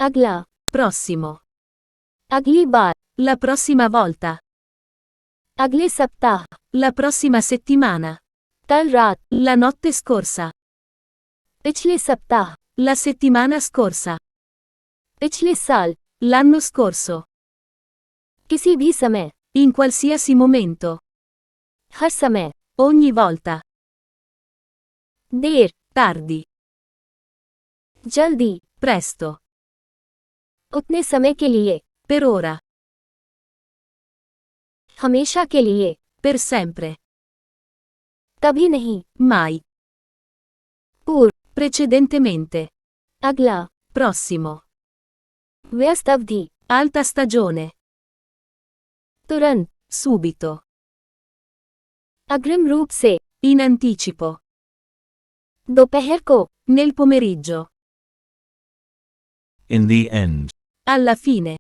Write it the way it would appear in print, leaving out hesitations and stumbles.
अगला, prossimo, अगली बार, la prossima volta, अगले सप्ताह, la prossima settimana, कल रात, la notte scorsa, पिछले सप्ताह, la settimana scorsa, पिछले साल, l'anno scorso, किसी भी समय, in qualsiasi momento, हर समय, ogni volta, देर, tardi, जल्दी, presto, उतने समय के लिए, per ora, हमेशा के लिए, per sempre, कभी नहीं, mai, पूर्व, precedentemente, अगला, prossimo, व्यस्त अवधि, alta stagione, तुरंत, subito, अग्रिम रूप से, in anticipo, दोपहर को, nel pomeriggio, In the end. alla fine.